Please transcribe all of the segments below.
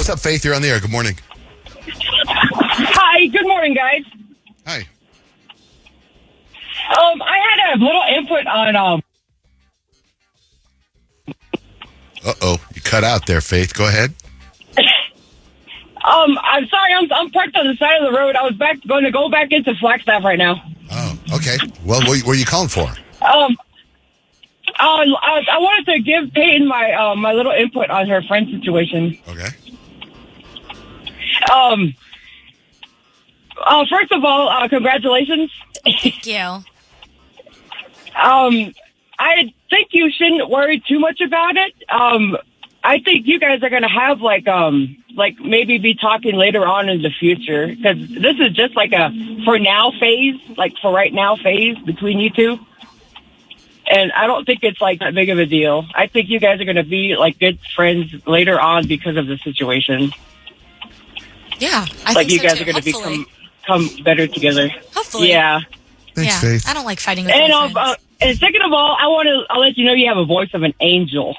What's up, Faith? You're on the air. Good morning. Hi, good morning, guys. Hi. I had a little input on Uh-oh. You cut out there, Faith. Go ahead. I'm sorry, I'm parked on the side of the road. I was going to go back into Flagstaff right now. Oh, okay. Well, what are you calling for? I wanted to give Peyton my little input on her friend situation. Okay. First of all, congratulations. Thank you. I think you shouldn't worry too much about it. I think you guys are going to have like maybe be talking later on in the future, because this is just like a for now phase, like for right now phase between you two. And I don't think it's like that big of a deal. I think you guys are going to be like good friends later on because of the situation. Yeah, I Like think you so guys too. are going to Hopefully. come better together. Hopefully. Yeah. Thanks, Faith. I don't like fighting with And my friends. and second of all, I'll let you know you have a voice of an angel.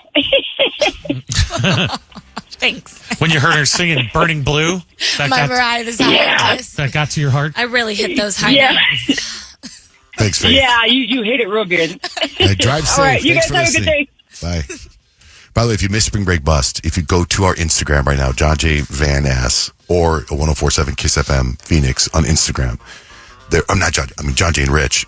Thanks. When you heard her singing Burning Blue, My Mariah the Scientist. that got to your heart? I really hit those high Yeah. notes. Thanks, Faith. Yeah, you hit it real good. Hey, drive safe. All right, you Thanks guys for have a good listening. day. Bye. By the way, if you missed Spring Break Bust, if you go to our Instagram right now, John J. Van Ass or 1047 Kiss FM Phoenix on Instagram, John J. and Rich,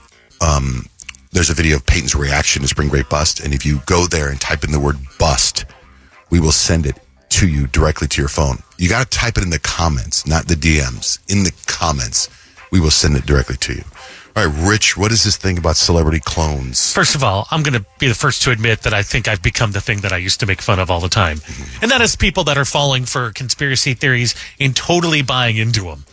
there's a video of Peyton's reaction to Spring Break Bust. And if you go there and type in the word bust, we will send it to you directly to your phone. You got to type it in the comments, not the DMs. In the comments, we will send it directly to you. All right, Rich, what is this thing about celebrity clones? First of all, I'm going to be the first to admit that I think I've become the thing that I used to make fun of all the time. And that is people that are falling for conspiracy theories and totally buying into them.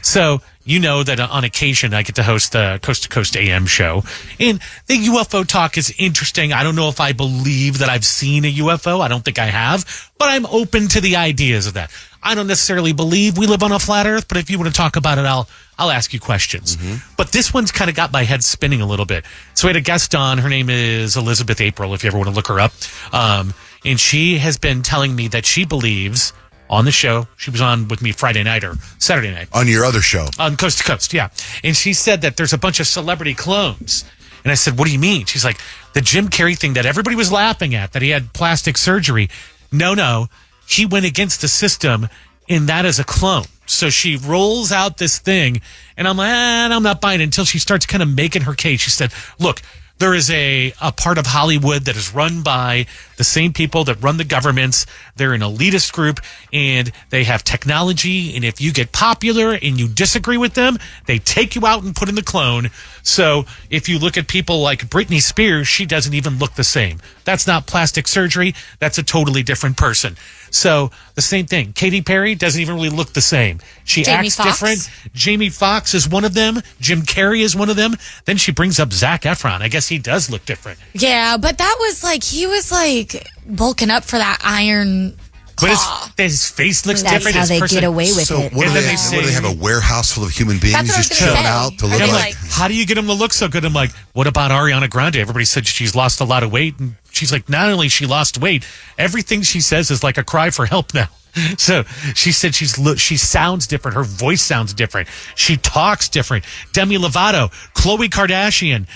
So, you know that on occasion I get to host the Coast to Coast AM show. And the UFO talk is interesting. I don't know if I believe that I've seen a UFO. I don't think I have. But I'm open to the ideas of that. I don't necessarily believe we live on a flat earth, but if you want to talk about it, I'll ask you questions. But this one's kind of got my head spinning a little bit. So we had a guest on. Her name is Elizabeth April, if you ever want to look her up. And she has been telling me that she believes on the show, she was on with me Friday night or Saturday night. On your other show. On Coast to Coast, yeah. And she said that there's a bunch of celebrity clones. And I said, what do you mean? She's like, the Jim Carrey thing that everybody was laughing at, that he had plastic surgery. No. He went against the system, and that is a clone. So she rolls out this thing, and I'm like, I'm not buying it until she starts kind of making her case. She said, look, there is a part of Hollywood that is run by the same people that run the governments. They're an elitist group, and they have technology. And if you get popular and you disagree with them, they take you out and put in the clone. So if you look at people like Britney Spears, she doesn't even look the same. That's not plastic surgery. That's a totally different person. So the same thing. Katy Perry doesn't even really look the same. She Jamie acts Foxx? different. Jamie Foxx is one of them. Jim Carrey is one of them. Then she brings up Zac Efron. I guess he does look different. Yeah, but that was like, he was like bulking up for that iron But claw. his face looks That's different. how His they person- get away with So it. what do And they, then they what do they say- have, a warehouse full of human beings That's what I was just gonna chilling say. out to I look mean, like... How do you get him to look so good? I'm like, what about Ariana Grande? Everybody said she's lost a lot of weight. And she's like, not only she lost weight, everything she says is like a cry for help now. So she said she sounds different. Her voice sounds different. She talks different. Demi Lovato, Khloe Kardashian.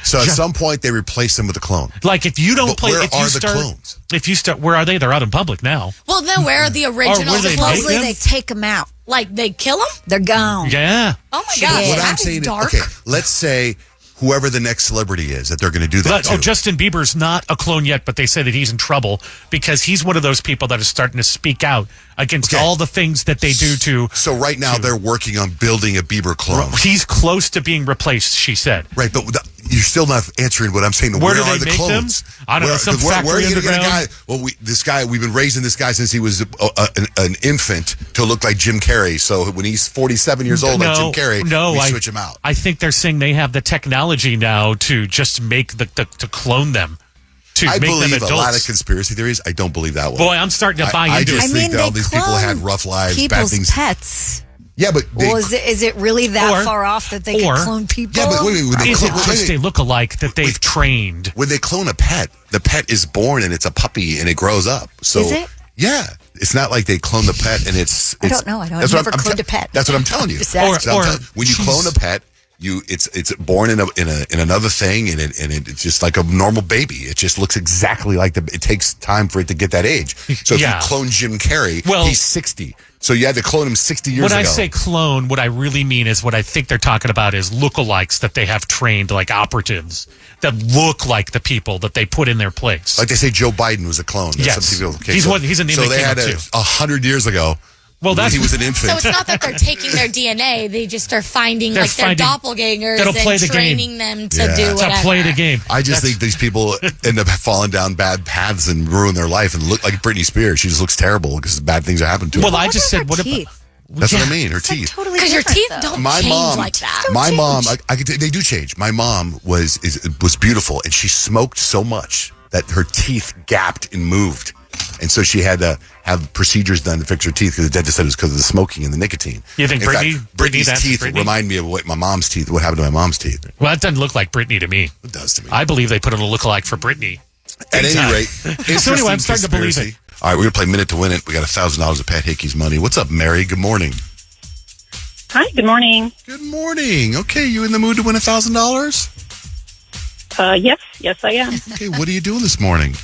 So at some point they replace them with a clone. Like if you don't But play, where if you are the start, clones? if you start, where are they? They're out in public now. Well, then where are the original where they clones? make Supposedly them? they take them out. Like they kill them? They're gone. Yeah. Oh my gosh, What that I'm is saying dark. is, okay, let's say whoever the next celebrity is that they're going to do that to. Justin Bieber's not a clone yet, but they say that he's in trouble because he's one of those people that is starting to speak out against all the things that they do to. So right now they're working on building a Bieber clone. He's close to being replaced, she said. Right, but you're still not answering what I'm saying. Where do are they the make clones? them? I don't know, some 'cause where are factory you gonna get a guy? underground? Well, we've been raising this guy since he was an infant to look like Jim Carrey. So when he's 47 years old, like Jim Carrey, we switch him out. I think they're saying they have the technology now to just make to clone them. To I make them believe adults. a lot of conspiracy theories. I don't believe that one. Boy, I'm starting to buy I into just it. think that all these people clone had rough lives, bad people's things. pets. Yeah, but they, Well, is it really that Or- far off that they can clone people? yeah, but wait, when they Is it clone, just a look-alike that they've trained? when they clone a pet, the pet is born and it's a puppy and it grows up. So Is it? Yeah. It's not like they clone the pet and it's. I don't know. I don't. That's I've what never cloned a pet. That's what I'm telling you. Just asking. When you clone a pet, it's born in another thing, and it's just like a normal baby. It just looks exactly like it takes time for it to get that age. So if you clone Jim Carrey, he's 60. So you had to clone him 60 years ago. When I say clone, what I really mean is what I think they're talking about is lookalikes that they have trained, like operatives that look like the people that they put in their place. Like they say Joe Biden was a clone. Yes. Some people, He's an So they had 100 years ago. Well, when he was an infant. So it's not that they're taking their DNA; they just are finding their doppelgangers and training them to do whatever. To play the game. I just think these people end up falling down bad paths and ruin their life and look like Britney Spears. She just looks terrible because bad things are happening to her. Well, I just said, what about? That's what I mean. Her teeth. Totally because your teeth don't change like that. My mom, they do change. My mom was beautiful, and she smoked so much that her teeth gapped and moved. And so she had to have procedures done to fix her teeth because the dentist said it was because of the smoking and the nicotine. You think Britney's teeth remind me of what happened to my mom's teeth. Well, that doesn't look like Britney to me. It does to me. I believe they put on a lookalike for Britney. At any rate, so anyway, I'm starting to believe it. All right, we're going to play Minute to Win It. We got $1,000 of Pat Hickey's money. What's up, Mary? Good morning. Hi, good morning. Good morning. Okay, you in the mood to win $1,000? Yes, I am. Okay, what are you doing this morning?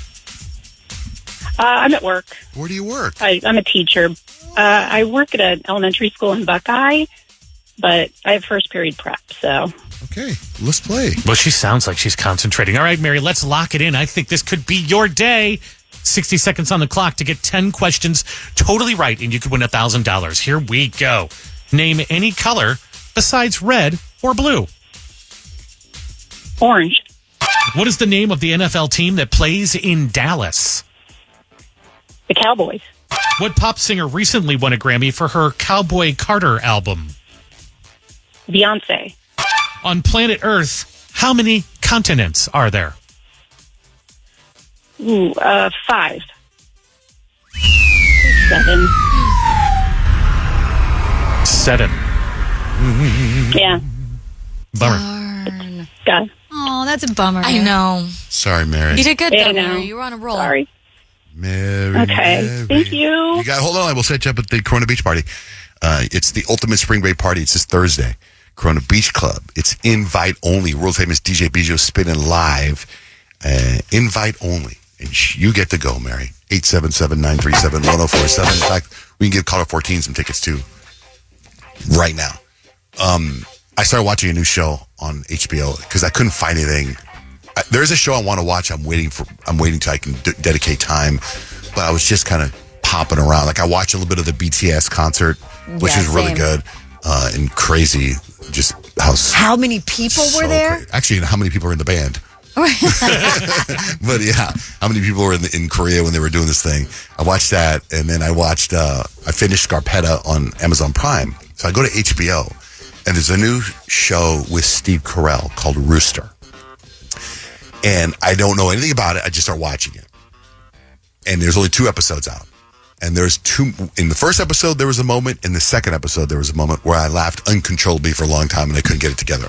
I'm at work. Where do you work? I'm a teacher. I work at an elementary school in Buckeye, but I have first period prep, so. Okay, let's play. Well, she sounds like she's concentrating. All right, Mary, let's lock it in. I think this could be your day. 60 seconds on the clock to get 10 questions totally right, and you could win $1,000. Here we go. Name any color besides red or blue. Orange. What is the name of the NFL team that plays in Dallas? The Cowboys. What pop singer recently won a Grammy for her Cowboy Carter album? Beyonce. On planet Earth, how many continents are there? 5. 7. Yeah. Bummer. God. Oh, that's a bummer. I know. Sorry, Mary. You did good, Yeah, though, I know. Mary. You were on a roll. Sorry. Mary. Okay. Mary. Thank you. You got. Hold on. We'll set you up at the Corona Beach party. It's the ultimate spring break party. It's this Thursday. Corona Beach Club. It's invite only. World famous DJ Bijo spinning live. Invite only. And you get to go, Mary. 877-937-1047. In fact, we can give Caller 14 some tickets too. Right now. I started watching a new show on HBO because I couldn't find anything. There's a show I want to watch. I'm waiting till I can dedicate time. But I was just kind of popping around. Like I watched a little bit of the BTS concert, which is really good and crazy. Just how many people were there? Crazy. Actually, how many people are in the band? But yeah, how many people were in Korea when they were doing this thing? I watched that, and then I finished Scarpetta on Amazon Prime. So I go to HBO, and there's a new show with Steve Carell called Rooster. And I don't know anything about it. I just start watching it. And there's only 2 episodes out. And there's 2. In the first episode, there was a moment. In the second episode, there was a moment where I laughed uncontrollably for a long time and I couldn't get it together.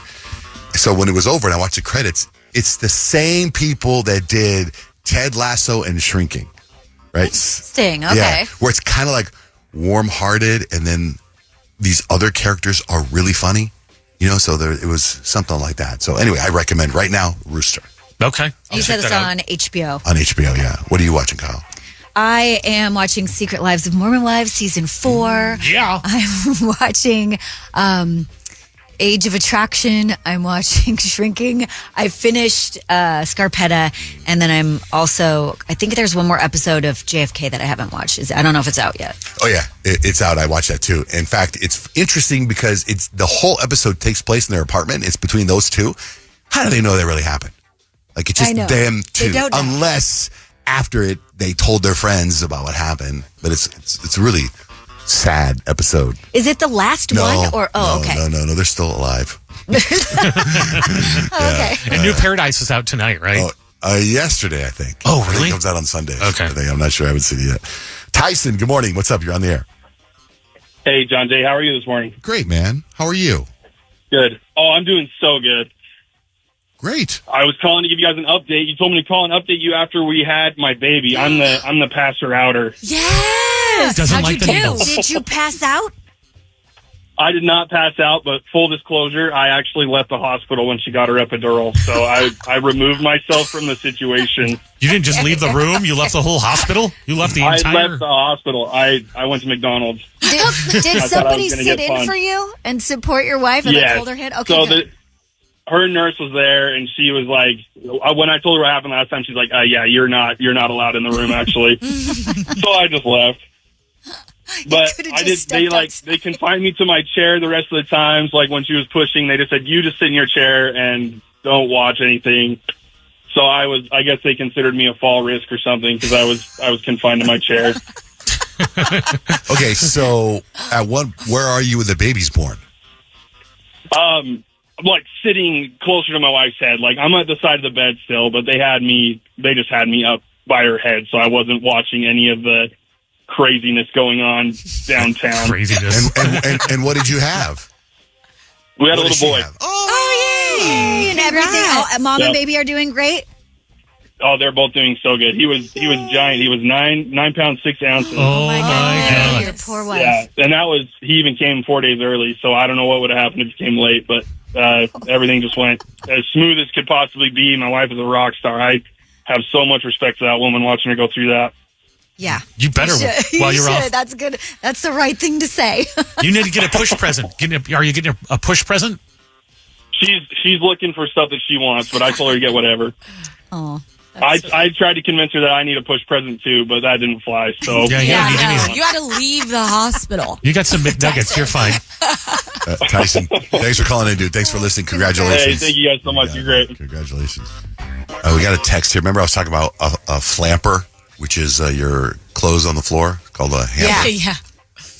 So when it was over and I watched the credits, it's the same people that did Ted Lasso and Shrinking, right? Sting, okay. Yeah, where it's kind of like warm-hearted and then these other characters are really funny, so it was something like that. So anyway, I recommend right now Rooster. Okay. You said it's on HBO. On HBO, yeah. What are you watching, Kyle? I am watching Secret Lives of Mormon Wives season 4. Yeah. I'm watching Age of Attraction. I'm watching Shrinking. I finished Scarpetta, and then I think there's one more episode of JFK that I haven't watched. I don't know if it's out yet. Oh yeah, it's out. I watched that too. In fact, it's interesting because the whole episode takes place in their apartment. It's between those two. How do they know that really happened? Like it's just them two, They don't know. unless after it they told their friends about what happened. But it's a really sad episode. Is it the last one? Or okay. No, they're still alive. Okay. And New Paradise is out tonight, right? Yesterday, I think. Oh, I think really? it comes out on Sunday. Okay. I'm not sure. I haven't seen it yet. Tyson, good morning. What's up? You're on the air. Hey, John Jay. How are you this morning? Great, man. How are you? Good. Oh, I'm doing so good. Great. I was calling to give you guys an update. You told me to call and update you after we had my baby. I'm the passer outer. Yes. Yes. Doesn't How'd like you the do? needles. Did you pass out? I did not pass out, but full disclosure, I actually left the hospital when she got her epidural. So I removed myself from the situation. You didn't just leave the room. You left the whole hospital. You left the I entire. left the hospital. I went to McDonald's. Did thought I somebody was gonna sit get in punched. for you and support your wife and like Yes. hold her hand? Okay, So good. her nurse was there, and she was like, when I told her what happened last time, she's like, "Yeah, you're not allowed in the room, actually." So I just left. But could've I just did. stepped They confined me to my chair the rest of the times. Like when she was pushing, they just said, "You just sit in your chair and don't watch anything." So I guess they considered me a fall risk or something because I was confined to my chair. Okay, so where are you when the baby's born? I'm like sitting closer to my wife's head. Like I'm at the side of the bed still, but they just had me up by her head, so I wasn't watching any of the craziness going on downtown. Craziness. And what did you have? We had a What did little she boy. have? Yay, and everything. Oh, mom and Yep. baby are doing great. Oh, they're both doing so good. He was giant. He was 9 pounds 6 ounces. Oh my God. Your poor wife. Yeah, and he even came 4 days early. So I don't know what would have happened if he came late, but everything just went as smooth as could possibly be. My wife is a rock star. I have so much respect for that woman. Watching her go through that. Yeah. You better while you're off. That's good. That's the right thing to say. You need to get a push present. Are you getting a push present? She's looking for stuff that she wants, but I told her to get whatever. Oh. I tried to convince her that I need a push present too, but that didn't fly. So Yeah, you don't need anyone. You had to leave the hospital. You got some McNuggets. You're fine. Tyson, thanks for calling in, dude. Thanks for listening. hey, Congratulations. thank you guys so much. You're great. Congratulations. We got a text here. Remember I was talking about a flamper, which is your clothes on the floor, called a hamper. Yeah.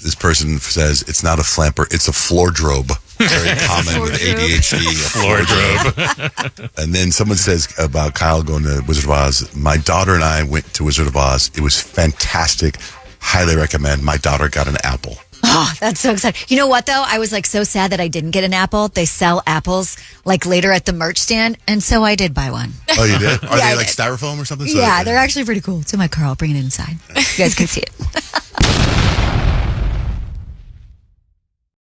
This person says it's not a flamper, it's a floor drobe. Very common with ADHD. Floor drobe. And then someone says about Kyle going to Wizard of Oz. My daughter and I went to Wizard of Oz. It was fantastic. Highly recommend. My daughter got an apple. Oh, that's so exciting. You know what, though? I was like so sad that I didn't get an apple. They sell apples like later at the merch stand. And so I did buy one. Oh, you did? Are Yeah, they I like did. styrofoam or something? Yeah, they're actually pretty cool. It's in my car. I'll bring it inside. You guys can see it.